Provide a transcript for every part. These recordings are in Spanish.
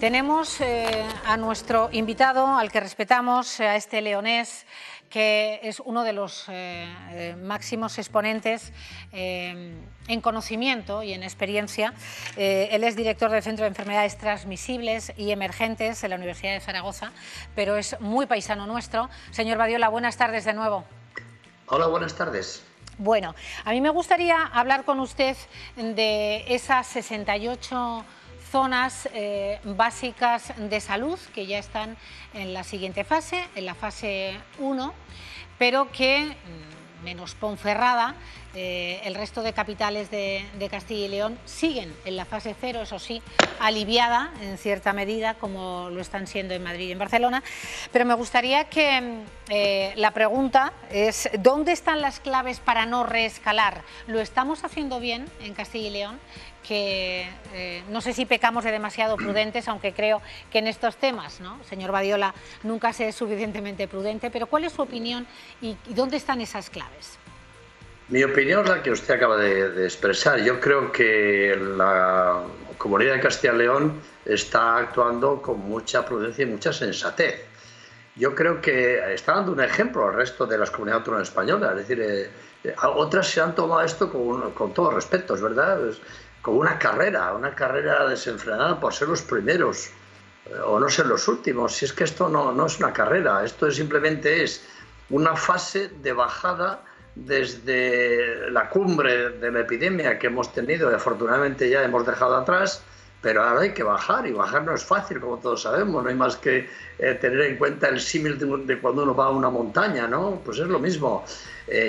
Tenemos a nuestro invitado, al que respetamos, a este leonés, que es uno de los máximos exponentes en conocimiento y en experiencia. Él es director del Centro de Enfermedades Transmisibles y Emergentes de la Universidad de Zaragoza, pero es muy paisano nuestro. Señor Badiola, buenas tardes de nuevo. Hola, buenas tardes. Bueno, a mí me gustaría hablar con usted de esas 68 zonas básicas de salud que ya están en la siguiente fase, en la fase 1, pero que, menos Ponferrada, el resto de capitales de Castilla y León siguen en la fase 0, eso sí, aliviada en cierta medida, como lo están siendo en Madrid y en Barcelona. Pero me gustaría que la pregunta es, ¿dónde están las claves para no reescalar? ¿Lo estamos haciendo bien en Castilla y León? Que no sé si pecamos de demasiado prudentes, aunque creo que en estos temas, ¿no, señor Badiola, nunca se es suficientemente prudente, pero ¿cuál es su opinión y dónde están esas claves? Mi opinión es la que usted acaba de expresar. Yo creo que la Comunidad de Castilla y León está actuando con mucha prudencia y mucha sensatez. Yo creo que está dando un ejemplo al resto de las comunidades autónomas españolas. Es decir, otras se han tomado esto con todo respeto, es verdad, como una carrera desenfrenada por ser los primeros o no ser los últimos. Si es que esto no es una carrera, esto simplemente es una fase de bajada desde la cumbre de la epidemia que hemos tenido y afortunadamente ya hemos dejado atrás, pero ahora hay que bajar, y bajar no es fácil, como todos sabemos. No hay más que tener en cuenta el símil de cuando uno va a una montaña, ¿no? Pues es lo mismo.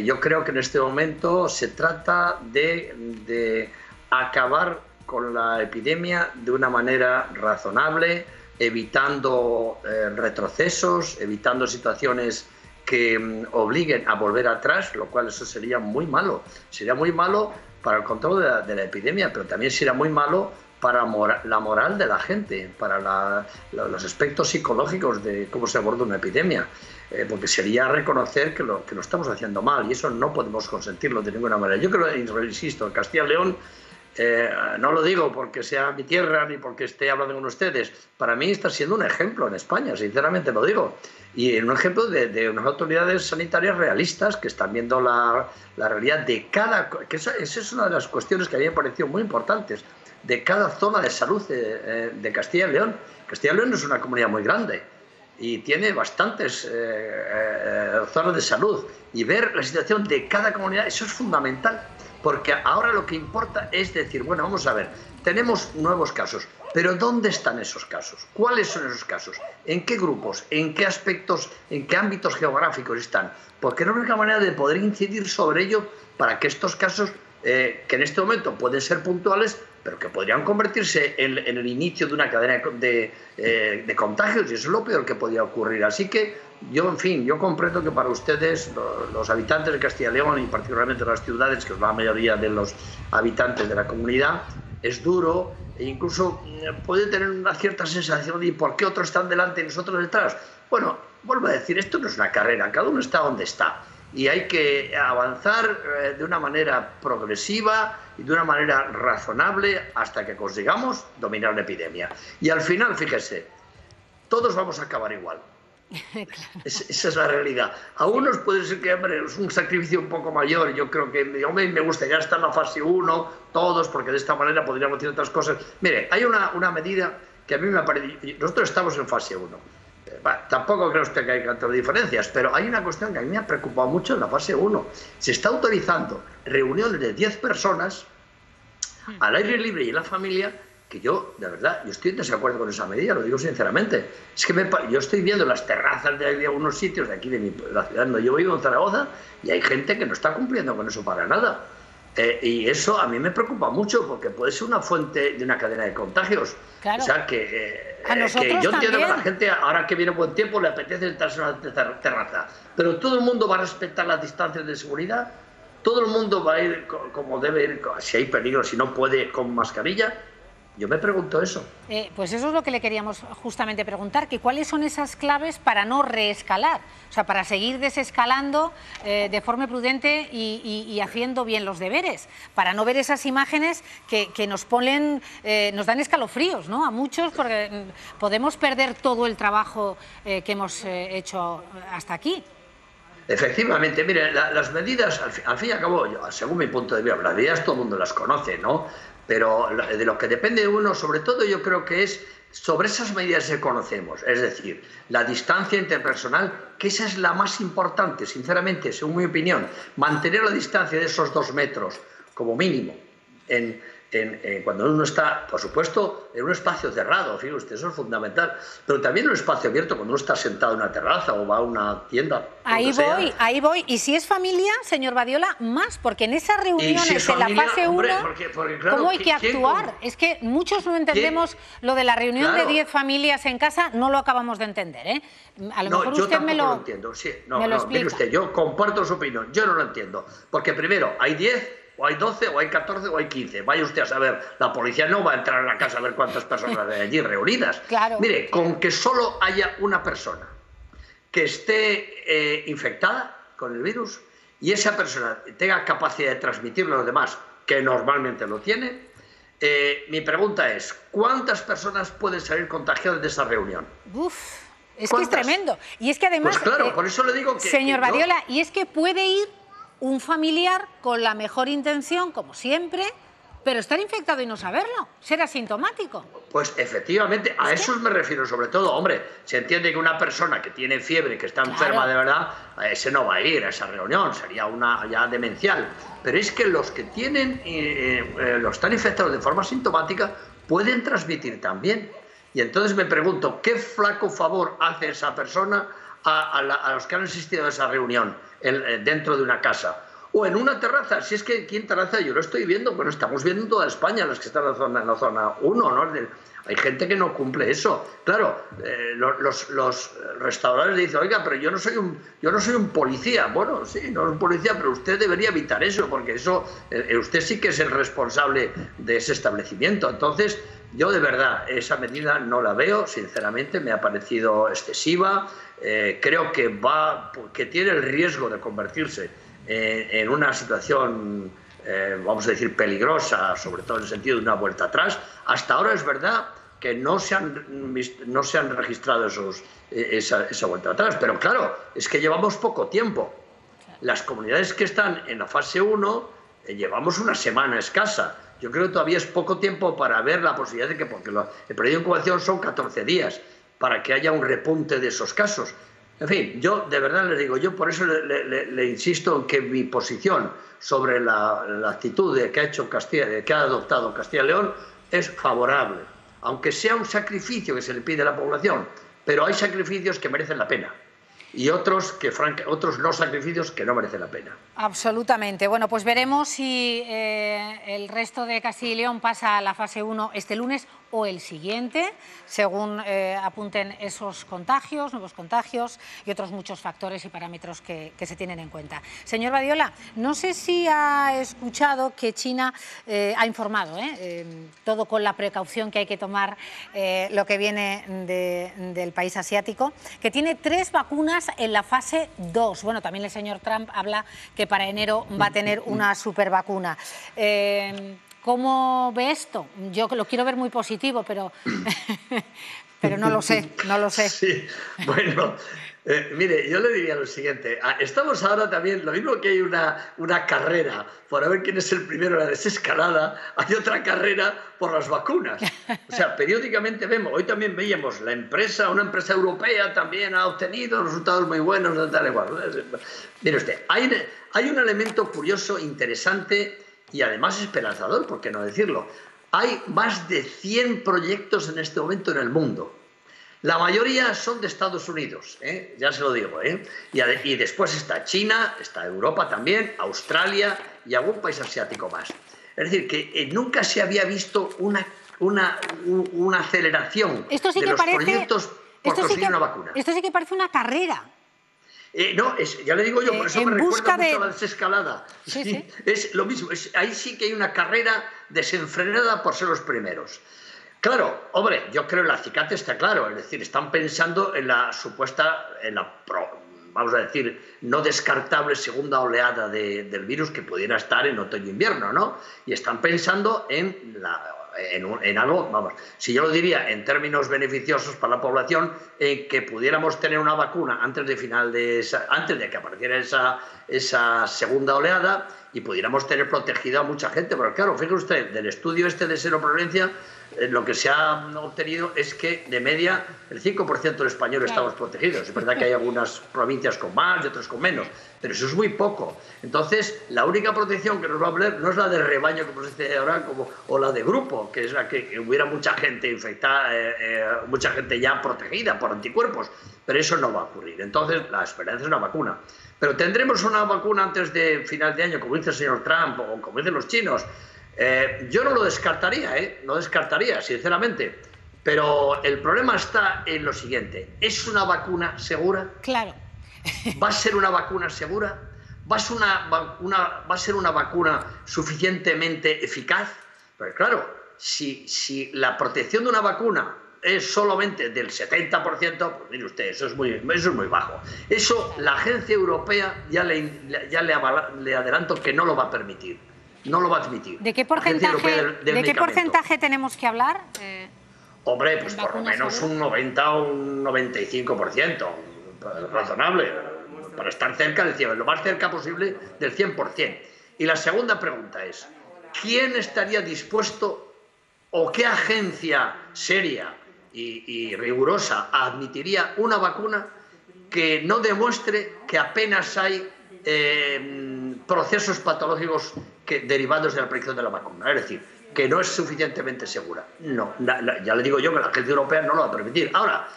Yo creo que en este momento se trata de acabar con la epidemia de una manera razonable, evitando retrocesos, evitando situaciones que obliguen a volver atrás, lo cual eso sería muy malo. Sería muy malo para el control de la epidemia, pero también sería muy malo para la moral de la gente, para los aspectos psicológicos de cómo se aborda una epidemia, porque sería reconocer que lo estamos haciendo mal, y eso no podemos consentirlo de ninguna manera. Yo creo, insisto, en Castilla y León, no lo digo porque sea mi tierra ni porque esté hablando con ustedes, para mí está siendo un ejemplo en España, sinceramente lo digo, y un ejemplo de unas autoridades sanitarias realistas que están viendo la realidad de cada... que esa es una de las cuestiones que a mí me pareció muy importantes, de cada zona de salud de Castilla y León. Castilla y León es una comunidad muy grande y tiene bastantes zonas de salud, y ver la situación de cada comunidad, eso es fundamental. Porque ahora lo que importa es decir, bueno, vamos a ver, tenemos nuevos casos, pero ¿dónde están esos casos? ¿Cuáles son esos casos? ¿En qué grupos? ¿En qué aspectos? ¿En qué ámbitos geográficos están? Porque es la única manera de poder incidir sobre ello para que estos casos, que en este momento pueden ser puntuales, pero que podrían convertirse en el inicio de una cadena de contagios, y eso es lo peor que podría ocurrir. Así que yo, en fin, yo comprendo que para ustedes, los habitantes de Castilla y León, y particularmente las ciudades, que es la mayoría de los habitantes de la comunidad, es duro e incluso puede tener una cierta sensación de ¿por qué otros están delante y nosotros detrás? Bueno, vuelvo a decir, esto no es una carrera, cada uno está donde está, y hay que avanzar de una manera progresiva y de una manera razonable hasta que consigamos dominar la epidemia. Y al final, fíjese, todos vamos a acabar igual. Claro. Esa es la realidad. A unos puede ser que, hombre, es un sacrificio un poco mayor. Yo creo que me gustaría estar en la fase 1, todos, porque de esta manera podríamos decir otras cosas. Mire, hay una medida que a mí me ha parecido. Nosotros estamos en fase 1. Tampoco creo usted que hay tantas diferencias, pero hay una cuestión que a mí me ha preocupado mucho en la fase 1. Se está autorizando reuniones de 10 personas al aire libre y en la familia, que yo, de verdad, yo estoy en desacuerdo con esa medida, lo digo sinceramente. Es que yo estoy viendo las terrazas de algunos sitios de aquí, de la ciudad donde yo vivo, en Zaragoza, y hay gente que no está cumpliendo con eso para nada. Y eso a mí me preocupa mucho, porque puede ser una fuente de una cadena de contagios. Claro. O sea, que yo entiendo que a la gente, ahora que viene buen tiempo, le apetece sentarse en una terraza. Pero todo el mundo va a respetar las distancias de seguridad, todo el mundo va a ir como debe ir, si hay peligro, si no puede, con mascarilla. Yo me pregunto eso. Pues eso es lo que le queríamos justamente preguntar, que cuáles son esas claves para no reescalar, o sea, para seguir desescalando de forma prudente y haciendo bien los deberes, para no ver esas imágenes que nos ponen, nos dan escalofríos, ¿no? A muchos, porque podemos perder todo el trabajo que hemos hecho hasta aquí. Efectivamente, mire, las medidas, al fin y al cabo, según mi punto de vista, las medidas todo el mundo las conoce, ¿no? Pero de lo que depende de uno, sobre todo, yo creo que es sobre esas medidas que conocemos, es decir, la distancia interpersonal, que esa es la más importante, sinceramente, según mi opinión, mantener la distancia de esos 2 metros como mínimo cuando uno está, por supuesto, en un espacio cerrado, fíjate usted, eso es fundamental, pero también en un espacio abierto cuando uno está sentado en una terraza o va a una tienda. Ahí voy. Y si es familia, señor Badiola, más, porque en esas reuniones si es familia, de la fase 1, claro, ¿cómo hay que actuar? Es que muchos no entendemos lo de la reunión de 10 familias en casa, no lo acabamos de entender, ¿eh? A lo mejor usted me lo entiendo. Sí, me lo explica. Mire usted, yo comparto su opinión, yo no lo entiendo, porque primero hay 10, o hay 12, o hay 14, o hay 15. Vaya usted a saber, la policía no va a entrar a la casa a ver cuántas personas hay allí reunidas. Claro. Mire, con que solo haya una persona que esté infectada con el virus y esa persona tenga capacidad de transmitirlo a los demás, que normalmente lo tiene, mi pregunta es, ¿cuántas personas pueden salir contagiadas de esa reunión? Es que es tremendo. Y es que además, pues claro, por eso le digo que... Señor Badiola, y es que puede ir un familiar con la mejor intención, como siempre, pero estar infectado y no saberlo, ser asintomático. Pues efectivamente, a eso me refiero sobre todo. Hombre, se entiende que una persona que tiene fiebre, que está enferma de verdad, ese no va a ir a esa reunión, sería una ya demencial. Pero es que los que tienen, los están infectados de forma asintomática, pueden transmitir también. Y entonces me pregunto, ¿qué flaco favor hace esa persona a los que han asistido a esa reunión dentro de una casa? O en una terraza, si es que aquí en terraza yo lo estoy viendo, bueno, estamos viendo en toda España, los que están en la zona 1, ¿no? Hay gente que no cumple eso. Claro, los restauradores dicen, oiga, pero yo no soy un policía. Bueno, sí, no es un policía, pero usted debería evitar eso, porque eso, usted sí que es el responsable de ese establecimiento. Entonces, yo de verdad, esa medida no la veo, sinceramente, me ha parecido excesiva. Creo que tiene el riesgo de convertirse en una situación, vamos a decir, peligrosa, sobre todo en el sentido de una vuelta atrás. Hasta ahora es verdad que no se han registrado esa vuelta atrás, pero claro, es que llevamos poco tiempo. Las comunidades que están en la fase 1 llevamos una semana escasa. Yo creo que todavía es poco tiempo para ver la posibilidad de que, porque el periodo de incubación son 14 días, para que haya un repunte de esos casos. En fin, yo de verdad les digo, yo por eso le insisto en que mi posición sobre la actitud que ha adoptado Castilla y León es favorable, aunque sea un sacrificio que se le pide a la población, pero hay sacrificios que merecen la pena y otros no sacrificios que no merecen la pena. Absolutamente. Bueno, pues veremos si el resto de Castilla y León pasa a la fase 1 este lunes o el siguiente, según apunten esos contagios, nuevos contagios y otros muchos factores y parámetros que se tienen en cuenta. Señor Badiola, no sé si ha escuchado que China ha informado, todo con la precaución que hay que tomar, lo que viene del país asiático, que tiene 3 vacunas en la fase 2. Bueno, también el señor Trump habla que para enero va a tener una supervacuna. ¿Cómo ve esto? Yo lo quiero ver muy positivo, pero no lo sé, no lo sé. Sí, bueno, mire, yo le diría lo siguiente. Estamos ahora también, lo mismo que hay una carrera por ver quién es el primero en la desescalada, hay otra carrera por las vacunas. O sea, periódicamente vemos, hoy también veíamos una empresa europea también ha obtenido resultados muy buenos, tal igual. Mire usted, hay un elemento curioso, interesante y además esperanzador, ¿por qué no decirlo? Hay más de 100 proyectos en este momento en el mundo. La mayoría son de Estados Unidos, ya se lo digo. Y después está China, está Europa también, Australia y algún país asiático más. Es decir, que nunca se había visto una aceleración de los proyectos por conseguir una vacuna. Esto sí que parece una carrera. No, ya le digo yo, por eso me recuerda mucho a la desescalada. Sí. Es lo mismo, ahí sí que hay una carrera desenfrenada por ser los primeros. Claro, hombre, yo creo que el acicate está claro, es decir, están pensando en la supuesta, vamos a decir, no descartable segunda oleada del virus que pudiera estar en otoño-invierno, ¿no? Y están pensando en algo, vamos, si yo lo diría en términos beneficiosos para la población, en que pudiéramos tener una vacuna antes de que apareciera esa segunda oleada y pudiéramos tener protegida a mucha gente. Porque claro, fíjese usted, del estudio este de seroprevalencia, lo que se ha obtenido es que de media el 5% de los españoles estamos protegidos. Es verdad que hay algunas provincias con más y otras con menos, pero eso es muy poco. Entonces, la única protección que nos va a valer no es la de rebaño, como se dice ahora, o la de grupo, que es la que hubiera mucha gente infectada, mucha gente ya protegida por anticuerpos, pero eso no va a ocurrir. Entonces, la esperanza es una vacuna. Pero tendremos una vacuna antes de final de año, como dice el señor Trump o como dicen los chinos. Yo no lo descartaría, no descartaría, sinceramente. Pero el problema está en lo siguiente. ¿Es una vacuna segura? Claro. ¿Va a ser una vacuna segura? ¿Va a ser una vacuna suficientemente eficaz? Pero claro, si la protección de una vacuna es solamente del 70%, pues mire usted, eso es muy bajo. Eso la agencia europea ya le adelanto que no lo va a permitir. No lo va a admitir. ¿De qué porcentaje tenemos que hablar? Hombre, pues por lo menos un 90 o un 95%, razonable, para estar cerca del 100%, lo más cerca posible del 100%. Y la segunda pregunta es, ¿quién estaría dispuesto o qué agencia seria y rigurosa admitiría una vacuna que no demuestre que apenas hay procesos patológicos derivados de la aplicación de la vacuna? Es decir, que no es suficientemente segura. No, ya le digo yo que la agencia europea no lo va a permitir. Ahora,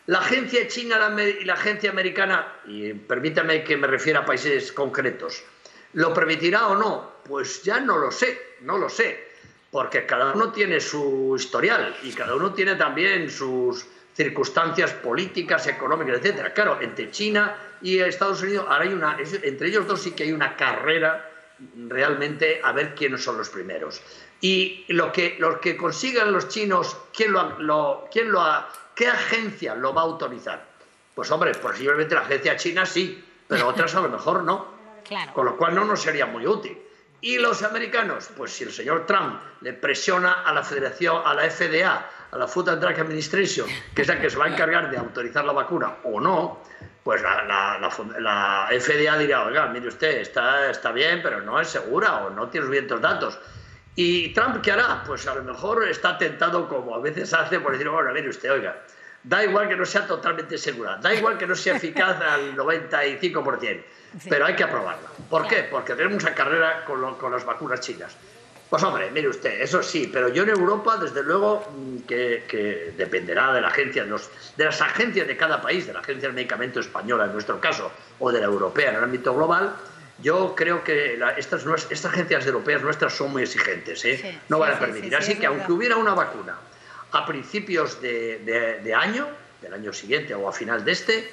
la agencia china y la agencia americana, y permítame que me refiera a países concretos, ¿lo permitirá o no? Pues ya no lo sé, porque cada uno tiene su historial y cada uno tiene también sus circunstancias políticas, económicas, etcétera. Claro, entre China y Estados Unidos, ahora entre ellos dos sí que hay una carrera realmente a ver quiénes son los primeros. Y lo que consigan los chinos, ¿qué agencia lo va a autorizar? Pues hombre, posiblemente la agencia china sí, pero otras a lo mejor no. Claro. Con lo cual no nos sería muy útil. ¿Y los americanos? Pues si el señor Trump le presiona a la Federación, a la FDA, a la Food and Drug Administration, que es la que se va a encargar de autorizar la vacuna o no, pues la FDA dirá, oiga, mire usted, está bien, pero no es segura o no tiene los vientos datos. ¿Y Trump qué hará? Pues a lo mejor está tentado, como a veces hace, por decir, bueno, mire usted, oiga, da igual que no sea totalmente segura, da igual que no sea eficaz al 95%, pero hay que aprobarla. ¿Por qué? Porque tenemos una carrera con las vacunas chinas. Pues hombre, mire usted, eso sí, pero yo en Europa, desde luego, que dependerá de la agencia, de las agencias de cada país, de la Agencia del Medicamento Española en nuestro caso, o de la europea en el ámbito global. Yo creo que estas agencias europeas nuestras son muy exigentes, no van a permitir. Así que aunque hubiera una vacuna a principios del año siguiente o a final de este,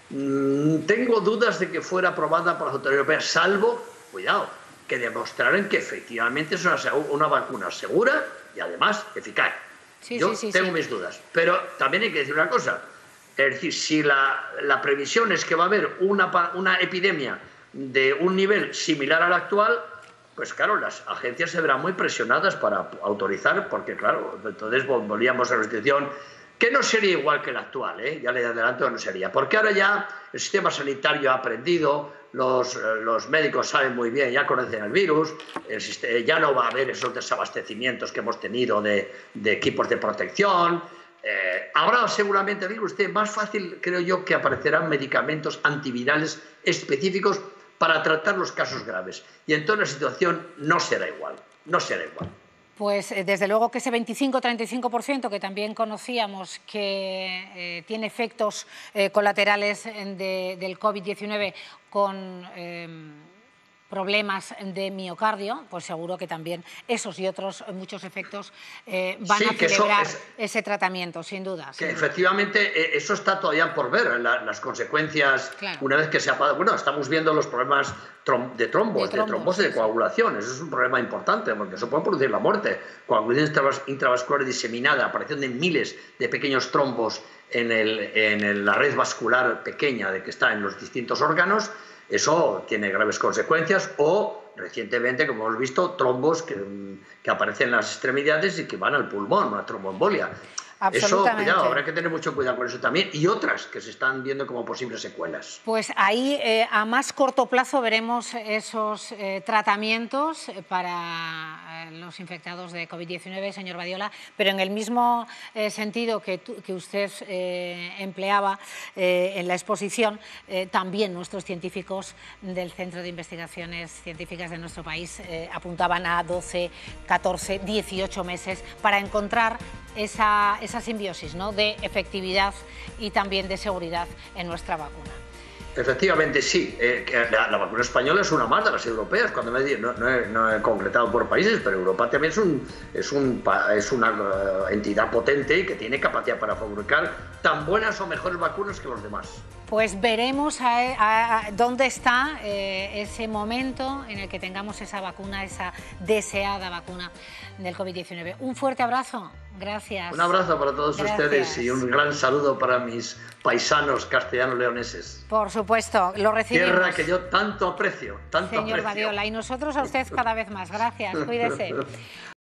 tengo dudas de que fuera aprobada por las autoridades europeas, salvo, cuidado, que demostraran que efectivamente es una vacuna segura y además eficaz. Yo tengo mis dudas, pero también hay que decir una cosa, es decir, si la previsión es que va a haber una epidemia de un nivel similar al actual, pues claro, las agencias se verán muy presionadas para autorizar, porque claro, entonces volvíamos a la situación que no sería igual que la actual, ya le adelanto que no sería, porque ahora ya el sistema sanitario ha aprendido, los médicos saben muy bien, ya conocen el virus, ya no va a haber esos desabastecimientos que hemos tenido de equipos de protección. Ahora seguramente, digo usted, más fácil creo yo que aparecerán medicamentos antivirales específicos para tratar los casos graves. Y entonces la situación no será igual, no será igual. Pues desde luego que ese 25-35% que también conocíamos que tiene efectos colaterales del COVID-19 con problemas de miocardio, pues seguro que también esos y otros muchos efectos van a celebrar ese tratamiento, sin duda. Efectivamente, eso está todavía por ver, las consecuencias, claro. Una vez que se ha... Bueno, estamos viendo los problemas de trombos, de coagulación. Eso es un problema importante, porque eso puede producir la muerte. Coagulación intravascular diseminada, aparición de miles de pequeños trombos en la red vascular pequeña que está en los distintos órganos. Eso tiene graves consecuencias, o recientemente, como hemos visto, trombos que aparecen en las extremidades y que van al pulmón, una tromboembolia. Eso, cuidado, habrá que tener mucho cuidado con eso también, y otras que se están viendo como posibles secuelas. Pues ahí a más corto plazo veremos esos tratamientos para los infectados de COVID-19, señor Badiola, pero en el mismo sentido que usted empleaba en la exposición, también nuestros científicos del Centro de Investigaciones Científicas de nuestro país apuntaban a 12, 14, 18 meses para encontrar esa simbiosis, ¿no?, de efectividad y también de seguridad en nuestra vacuna. Efectivamente, sí. La vacuna española es una más de las europeas. Cuando no he concretado por países, pero Europa también es una entidad potente y que tiene capacidad para fabricar tan buenas o mejores vacunas que los demás. Pues veremos dónde está ese momento en el que tengamos esa vacuna, esa deseada vacuna del COVID-19. Un fuerte abrazo. Gracias. Un abrazo para todos ustedes y un gran saludo para mis paisanos castellano-leoneses. Por supuesto, lo recibimos. Tierra que yo tanto aprecio, Señor Badiola, y nosotros a usted cada vez más. Gracias, cuídese.